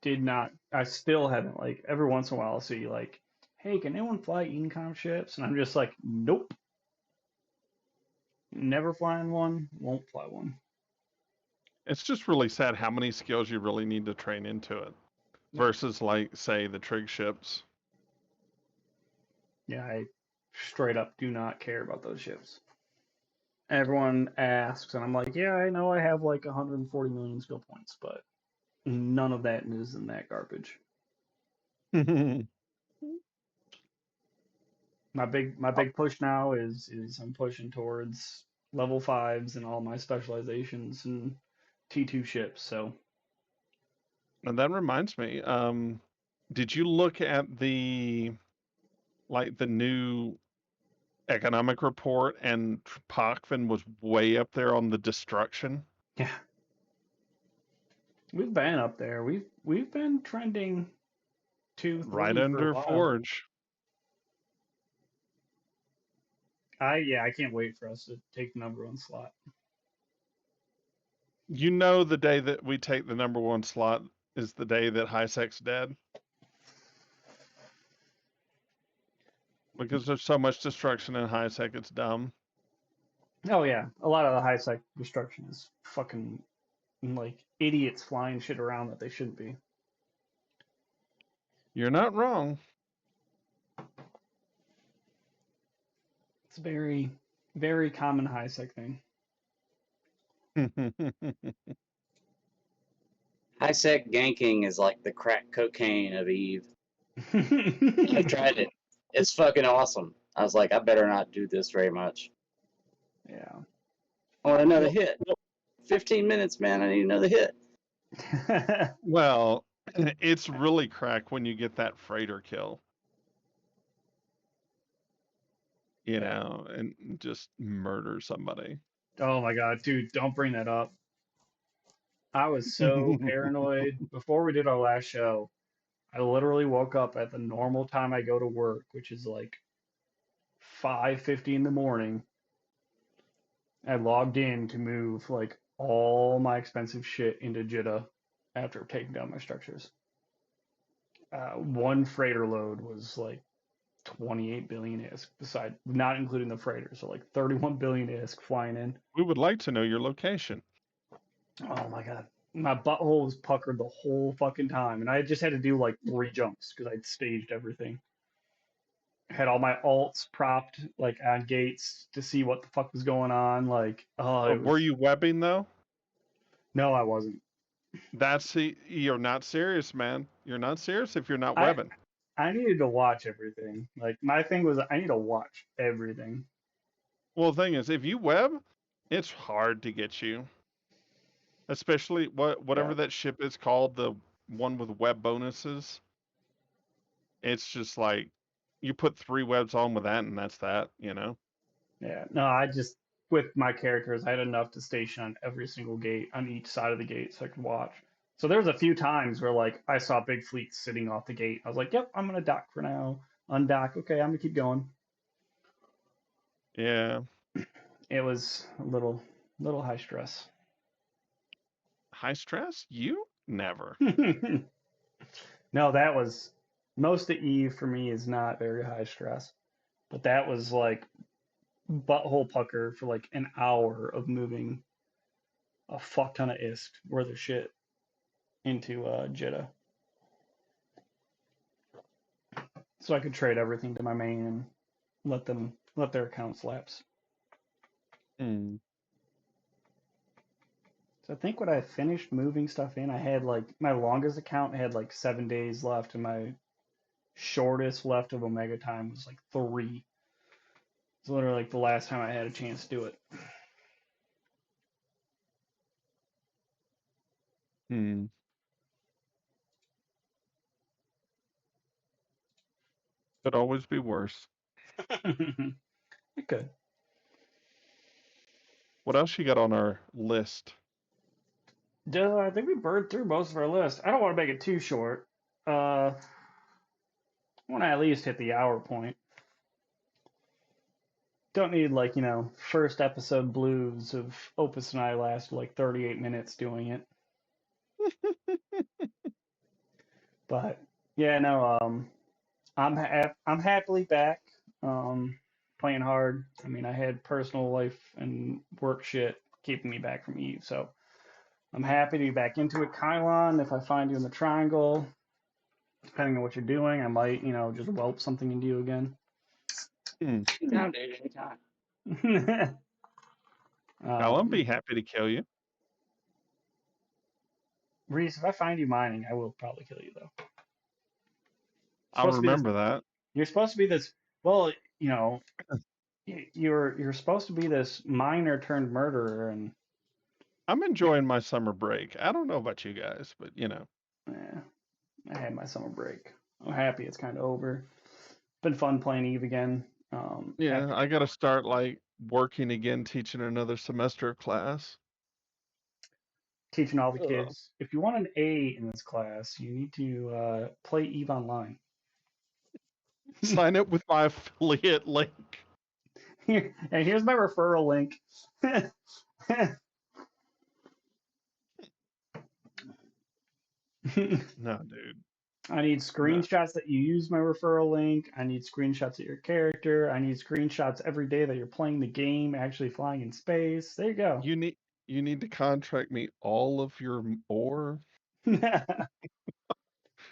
Speaker 1: did not. I still haven't, like, every once in a while I'll see like, hey, can anyone fly Encom ships? And I'm just like, nope. Never flying one, won't fly one.
Speaker 2: It's just really sad how many skills you really need to train into it versus, like, say, the trig ships.
Speaker 1: Yeah, I straight up do not care about those ships. Everyone asks, and I'm like, yeah, I know I have like 140 million skill points, but none of that is in that garbage. My big push now is I'm pushing towards level 5s and all my specializations and T2 ships. So
Speaker 2: And that reminds me, did you look at the new economic report, and Pakvin was way up there on the destruction?
Speaker 1: yeah, we've been up there. We've been trending 2, 3
Speaker 2: Right
Speaker 1: for a
Speaker 2: under
Speaker 1: while.
Speaker 2: Forge.
Speaker 1: I can't wait for us to take the #1 slot.
Speaker 2: You know, the day that we take the #1 slot is the day that Highsek's dead. Because there's so much destruction in Highsek, it's dumb.
Speaker 1: Oh yeah, a lot of the high sec destruction is fucking like idiots flying shit around that they shouldn't be.
Speaker 2: You're not wrong.
Speaker 1: It's a very, very common high sec thing.
Speaker 3: High-sec ganking is like the crack cocaine of Eve. I've tried it. It's fucking awesome. I was like, I better not do this very much.
Speaker 1: Yeah.
Speaker 3: I want another hit. 15 minutes, man. I need another hit.
Speaker 2: Well, it's really crack when you get that freighter kill. You know, and just murder somebody.
Speaker 1: Oh my god, dude, don't bring that up. I was so paranoid before we did our last show. I literally woke up at the normal time I go to work, which is like 5:50 in the morning. I logged in to move like all my expensive shit into Jeddah after taking down my structures. One freighter load was like 28 billion ISK, beside not including the freighters, so like 31 billion ISK flying in.
Speaker 2: We would like to know your location.
Speaker 1: Oh my god, my butthole was puckered the whole fucking time, and I just had to do like 3 jumps because I'd staged everything. Had all my alts propped like on gates to see what the fuck was going on. Like, oh, it
Speaker 2: Were
Speaker 1: was.
Speaker 2: you webbing though?
Speaker 1: No, I wasn't.
Speaker 2: You're not serious, man. You're not serious if you're not
Speaker 1: I
Speaker 2: webbing.
Speaker 1: I needed to watch everything. Like my thing was I need to watch everything.
Speaker 2: Well, the thing is, if you web, it's hard to get you. Especially whatever
Speaker 1: Yeah,
Speaker 2: that ship is called, the one with web bonuses. It's just like you put 3 webs on with that, and that's that.
Speaker 1: yeah. No, I just with my characters, I had enough to station on every single gate on each side of the gate so I could watch. So there was a few times where like I saw big fleets sitting off the gate. I was like, "Yep, I'm gonna dock for now. Undock. Okay, I'm gonna keep going."
Speaker 2: Yeah.
Speaker 1: It was a little high stress.
Speaker 2: High stress? You never.
Speaker 1: No, that was most of Eve for me is not very high stress, but that was like butthole pucker for like an hour of moving a fuck ton of ISK worth of shit into Jeddah, so I could trade everything to my main and let their accounts lapse.
Speaker 2: Hmm.
Speaker 1: So I think when I finished moving stuff in, I had like my longest account had like 7 days left, and my shortest left of Omega time was like 3. It's literally like the last time I had a chance to do it.
Speaker 2: Hmm. Could always be worse.
Speaker 1: It could.
Speaker 2: What else you got on our list?
Speaker 1: Duh, I think we burned through most of our list. I don't want to make it too short. I want to at least hit the hour point. Don't need like, first episode blues of Opus and I last like 38 minutes doing it. But yeah, no, I'm happily back. Um, Playing hard. I mean, I had personal life and work shit keeping me back from Eve, so I'm happy to be back into it. Kylon, if I find you in the triangle, depending on what you're doing, I might, just whelp something into you again.
Speaker 2: Hmm.
Speaker 3: Anytime, dude. Anytime.
Speaker 2: I'll be
Speaker 1: um,
Speaker 2: happy to kill you.
Speaker 1: Reece, if I find you mining, I will probably kill you though.
Speaker 2: I'll
Speaker 1: Supposed to be this.
Speaker 2: remember that.
Speaker 1: You're supposed to be this. Well, you're supposed to be this miner turned murderer, and
Speaker 2: I'm enjoying my summer break. I don't know about you guys, but
Speaker 1: yeah, I had my summer break. I'm happy it's kind of over. Been fun playing Eve again.
Speaker 2: yeah,
Speaker 1: After
Speaker 2: I got to start like working again, teaching another semester of class.
Speaker 1: teaching all the
Speaker 2: Ugh.
Speaker 1: kids, if you want an A in this class, you need to play Eve online.
Speaker 2: Sign up with my affiliate link.
Speaker 1: And here's my referral link.
Speaker 2: No, dude.
Speaker 1: I need
Speaker 2: No.
Speaker 1: screenshots that you use my referral link. I need screenshots of your character. I need screenshots every day that you're playing the game, actually flying in space. There you go.
Speaker 2: You need to contract me all of your ore.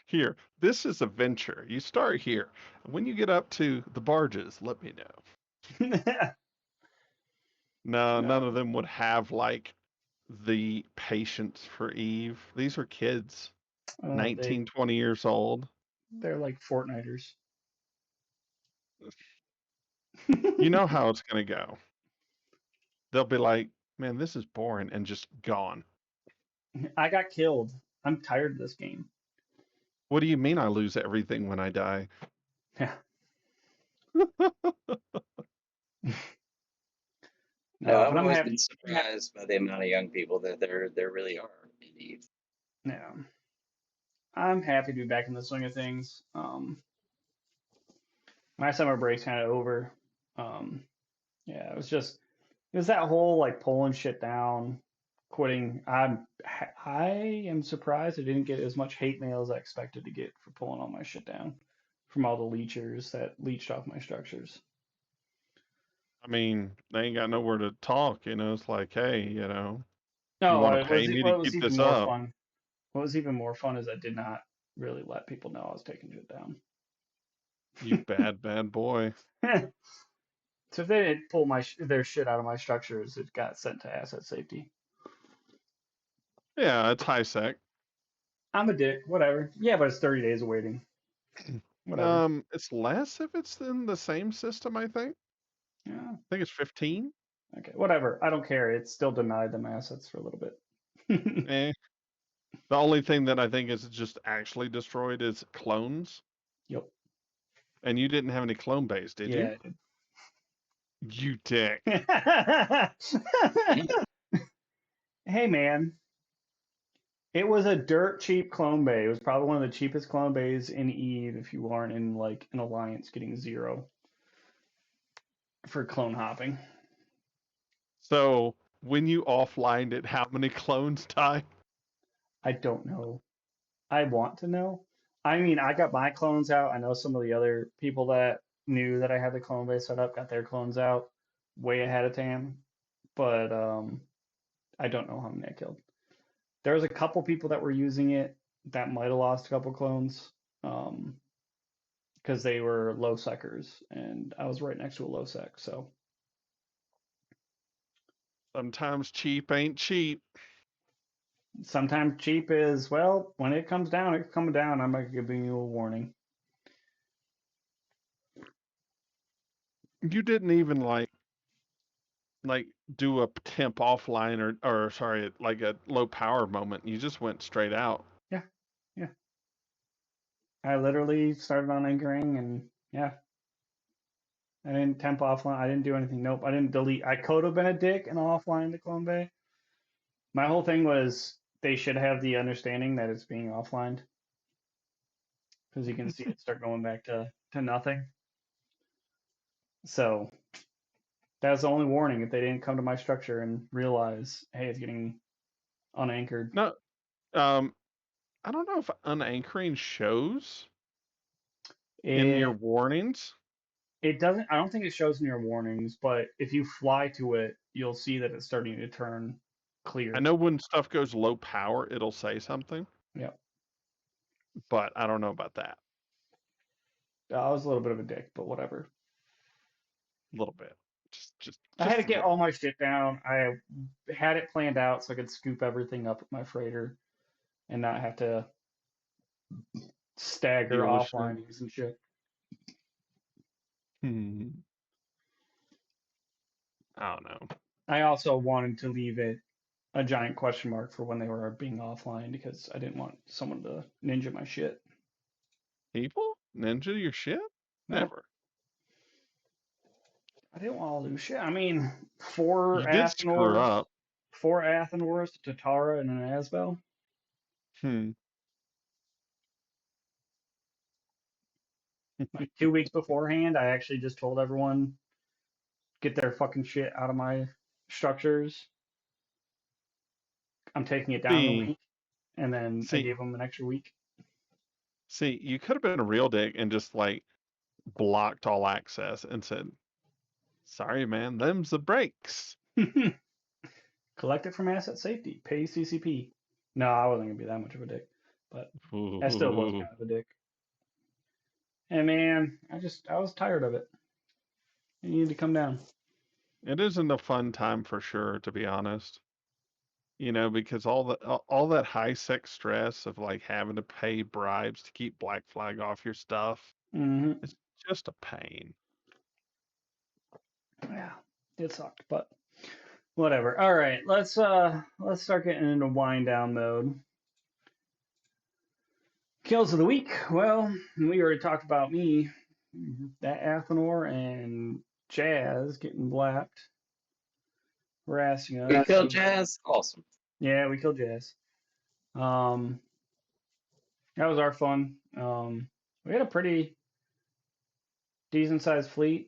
Speaker 2: Here, this is a venture. You start here. When you get up to the barges, let me know. No, none of
Speaker 1: No,
Speaker 2: them would have like the patience for Eve. These are kids,
Speaker 1: they
Speaker 2: 19, 20 years old.
Speaker 1: they're like Fortniters.
Speaker 2: You know how it's going to go. They'll be like, man, this is boring, and just gone.
Speaker 1: I got killed. I'm tired of this game.
Speaker 2: What do you mean I lose everything when I die?
Speaker 1: Yeah.
Speaker 3: No,
Speaker 1: No,
Speaker 3: I've
Speaker 1: but I'm
Speaker 3: always
Speaker 1: happy.
Speaker 3: been surprised by the amount of young people that there really are in Eve.
Speaker 1: Yeah, I'm happy to be back in the swing of things. My summer break's kind of over. Um, yeah, it was that whole like pulling shit down, quitting. I am surprised I didn't get as much hate mail as I expected to get for pulling all my shit down from all the leechers that leached off my structures.
Speaker 2: I mean, they ain't got nowhere to talk. It's like, hey, you
Speaker 1: No,
Speaker 2: want to
Speaker 1: what
Speaker 2: pay me to
Speaker 1: was
Speaker 2: keep
Speaker 1: even
Speaker 2: this
Speaker 1: more
Speaker 2: up?
Speaker 1: fun. What was even more fun is I did not really let people know I was taking shit down.
Speaker 2: You bad, bad boy.
Speaker 1: So if they didn't pull their shit out of my structures, it got sent to asset safety.
Speaker 2: Yeah, it's high sec.
Speaker 1: I'm a dick, whatever. Yeah, but it's 30 days of waiting. Whatever.
Speaker 2: It's less if it's in the same system, I think.
Speaker 1: Yeah.
Speaker 2: I think it's 15.
Speaker 1: Okay, whatever. I don't care. It still denied them assets for a little bit.
Speaker 2: Eh. The only thing that I think is just actually destroyed is clones.
Speaker 1: Yep.
Speaker 2: And you didn't have any clone base, did you?
Speaker 1: Yeah,
Speaker 2: You dick.
Speaker 1: I did. Hey, man. It was a dirt cheap clone bay. It was probably one of the cheapest clone bays in Eve if you aren't in like an alliance getting 0 for clone hopping.
Speaker 2: So when you offlined it, how many clones died?
Speaker 1: I don't know. I want to know. I mean, I got my clones out. I know some of the other people that knew that I had the clone base set up got their clones out way ahead of time, but I don't know how many I killed. There was a couple people that were using it that might have lost a couple clones, because they were low secers, and I was right next to a low sec, so
Speaker 2: Sometimes cheap ain't cheap.
Speaker 1: sometimes cheap is, well, when it comes down, it's coming down. I'm not giving you a warning.
Speaker 2: You didn't even like do a temp offline or sorry, like a low power moment. You just went straight out.
Speaker 1: Yeah, yeah. I literally started on anchoring, and yeah, I didn't temp offline. I didn't do anything. Nope, I didn't delete. I could have been a dick and offline the clone bay. My whole thing was they should have the understanding that it's being offlined, because you can see it start going back to nothing. So that was the only warning, if they didn't come to my structure and realize, hey, it's getting unanchored.
Speaker 2: No, I don't know if unanchoring shows in your
Speaker 1: It
Speaker 2: warnings.
Speaker 1: it doesn't. I don't think it shows in your warnings, but if you fly to it, you'll see that it's starting to turn
Speaker 2: I
Speaker 1: clear.
Speaker 2: know when stuff goes low power, it'll say something,
Speaker 1: Yep.
Speaker 2: but I don't know about that.
Speaker 1: I was a little bit of a dick, but whatever.
Speaker 2: A little bit, just
Speaker 1: I had to
Speaker 2: just a
Speaker 1: get
Speaker 2: little.
Speaker 1: all my shit down. I had it planned out so I could scoop everything up with my freighter and not have to stagger
Speaker 2: Deal with shit.
Speaker 1: offline using shit.
Speaker 2: I don't know.
Speaker 1: I also wanted to leave it a giant question mark for when they were being offline, because I didn't want someone to ninja my shit.
Speaker 2: People ninja your shit?
Speaker 1: Yeah,
Speaker 2: Never.
Speaker 1: I didn't want to lose shit. I mean, four
Speaker 2: You did screw
Speaker 1: Athenors,
Speaker 2: up.
Speaker 1: four Athenors, Tatara, and an Asbel.
Speaker 2: Hmm.
Speaker 1: Like 2 weeks beforehand, I actually just told everyone, get their fucking shit out of my structures. I'm taking it down a
Speaker 2: See,
Speaker 1: week, and then I
Speaker 2: see,
Speaker 1: gave them an extra week.
Speaker 2: see. You could have been a real dick and just like blocked all access and said, "Sorry, man, them's the breaks."
Speaker 1: Collect it from asset safety. Pay CCP. No, I wasn't gonna be that much of a dick, but I still was
Speaker 2: Ooh.
Speaker 1: kind of a dick. And man, I was tired of it. It needed to come down.
Speaker 2: It isn't a fun time for sure, to be honest. Because all that high sec stress of like having to pay bribes to keep Black Flag off your stuff,
Speaker 1: Hmm.
Speaker 2: it's just a pain.
Speaker 1: Yeah, it sucked, but whatever. All right, let's start getting into wind down mode. Kills of the week. Well, we already talked about me, that Athenor and Jazz getting blapped, harassing
Speaker 3: We
Speaker 1: us.
Speaker 3: killed Jazz. Awesome.
Speaker 1: Yeah, we killed Jazz. Um, that was our fun. We had a pretty decent sized fleet.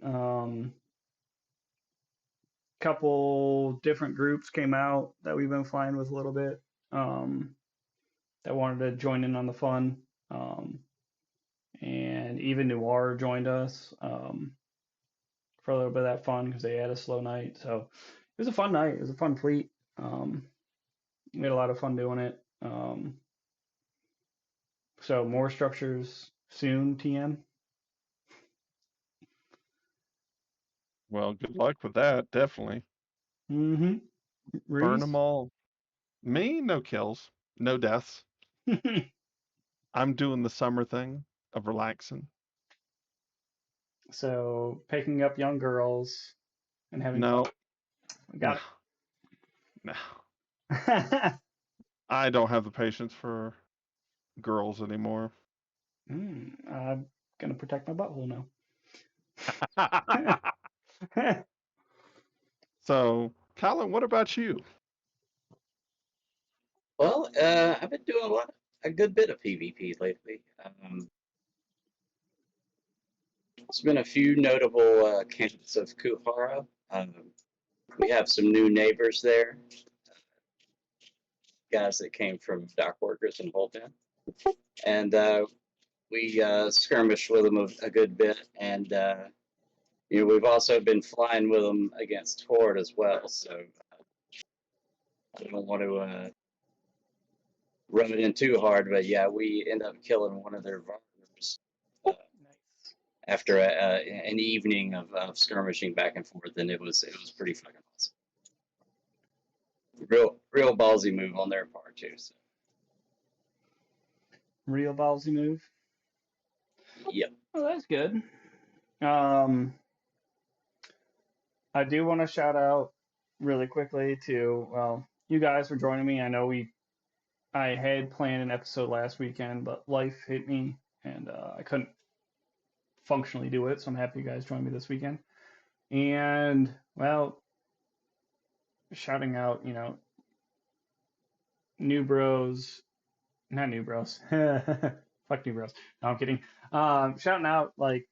Speaker 1: Couple different groups came out that we've been flying with a little bit. That wanted to join in on the fun. and even Noir joined us for a little bit of that fun because they had a slow night. So it was a fun night. It was a fun fleet. We had a lot of fun doing it. So more structures soon, TM.
Speaker 2: Well, good luck with that. Definitely
Speaker 1: Mm-hmm.
Speaker 2: burn
Speaker 1: Reece.
Speaker 2: them all. Me, no kills, no deaths. I'm doing the summer thing of relaxing.
Speaker 1: So picking up young girls and having fun.
Speaker 2: No, no,
Speaker 1: Got
Speaker 2: no.
Speaker 1: it.
Speaker 2: I don't have the patience for girls anymore.
Speaker 1: I'm gonna protect my butthole now.
Speaker 2: So, Kylon, what about you?
Speaker 3: Well, I've been doing a good bit of PvP lately. There's been a few notable camps of Kuhara. We have some new neighbors there, guys that came from dock workers in Holton, and we skirmished with them a good bit, and we've also been flying with them against Horde as well. So I don't want to rub it in too hard, but yeah, we end up killing one of their vargers
Speaker 1: Nice.
Speaker 3: after an evening of skirmishing back and forth, and it was pretty fucking awesome. Real ballsy move on their part too. So.
Speaker 1: Real ballsy move.
Speaker 3: Yep.
Speaker 1: Oh, that's good. I do want to shout out really quickly to, well, you guys for joining me. I know I had planned an episode last weekend, but life hit me and I couldn't functionally do it. So I'm happy you guys joined me this weekend. And well, shouting out, new bros, not new bros, fuck new bros. No, I'm kidding. Shouting out like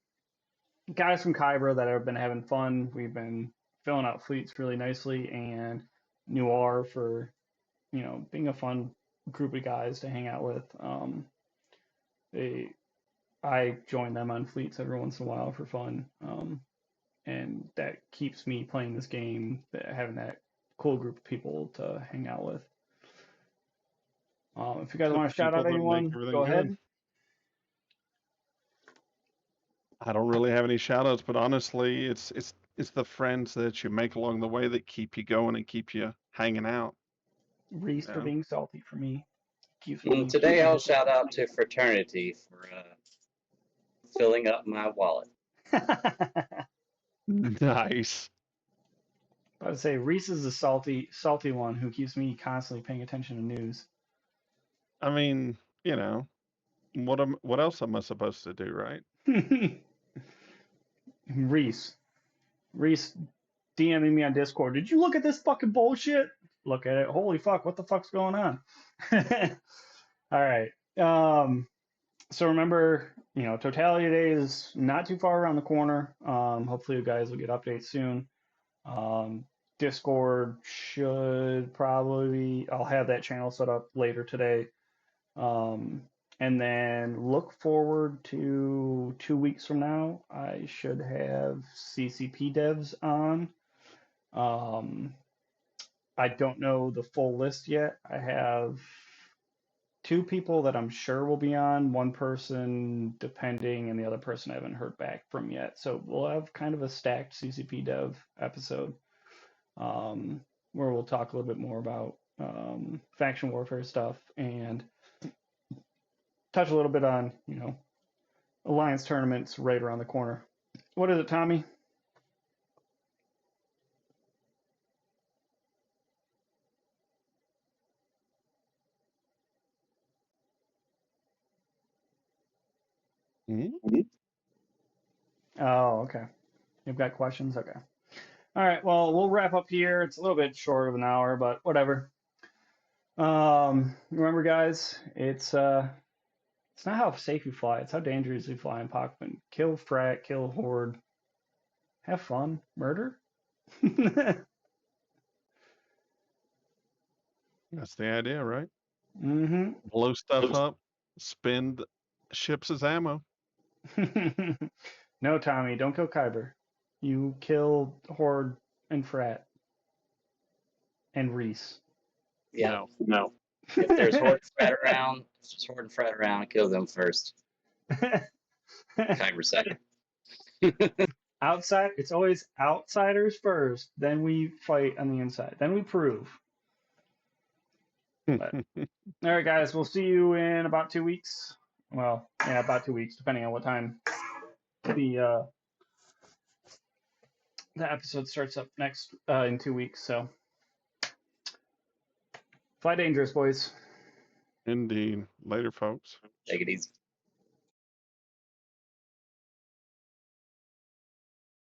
Speaker 1: guys from Kybra that have been having fun. We've been filling out fleets really nicely, and Noir for being a fun group of guys to hang out with. They I join them on fleets every once in a while for fun, and that keeps me playing this game, having that cool group of people to hang out with. If you guys
Speaker 2: The
Speaker 1: want to shout
Speaker 2: people
Speaker 1: out
Speaker 2: that make
Speaker 1: anyone,
Speaker 2: everything
Speaker 1: go
Speaker 2: good.
Speaker 1: ahead.
Speaker 2: I don't really have any shout outs, but honestly, it's the friends that you make along the way that keep you going and keep you hanging out.
Speaker 1: Reece for
Speaker 2: Yeah.
Speaker 1: being salty for me. Keeps me.
Speaker 3: Today I'll shout out to Fraternity for filling up my wallet.
Speaker 2: Nice.
Speaker 1: I would say Reece is the salty one who keeps me constantly paying attention to news.
Speaker 2: I mean, what else am I supposed to do, right?
Speaker 1: Reece. Reece DMing me on Discord. Did you look at this fucking bullshit? Look at it. Holy fuck, what the fuck's going on? All right. So remember, Totality Day is not too far around the corner. Hopefully you guys will get updates soon. Discord should probably I'll have that channel set up later today. And then look forward to 2 weeks from now. I should have CCP devs on. I don't know the full list yet. I have 2 people that I'm sure will be on, one person depending, and the other person I haven't heard back from yet. So we'll have kind of a stacked CCP dev episode where we'll talk a little bit more about faction warfare stuff and touch a little bit on, Alliance tournaments right around the corner. What is it, Tommy?
Speaker 2: Mm-hmm.
Speaker 1: Oh, okay. You've got questions? Okay. All right. Well, we'll wrap up here. It's a little bit short of an hour, but whatever. Remember, guys, it's not how safe you fly; it's how dangerous you fly in Pockman. Kill frat, kill horde, have fun, murder.
Speaker 2: That's the idea, right?
Speaker 1: Mm-hmm.
Speaker 2: Blow stuff up, spend ships as ammo.
Speaker 1: No, Tommy, don't kill Kyber. You kill Horde and Frat and Reece.
Speaker 3: Yeah.
Speaker 2: No.
Speaker 3: If there's Horde and Frat around, kill them first. Kyber second.
Speaker 1: Outside, it's always outsiders first, then we fight on the inside. Then we prove. But, all right, guys, we'll see you in about 2 weeks. Well, yeah, about 2 weeks, depending on what time the episode starts up next in 2 weeks. So, fly dangerous, boys.
Speaker 2: Indeed. Later, folks.
Speaker 3: Take it easy.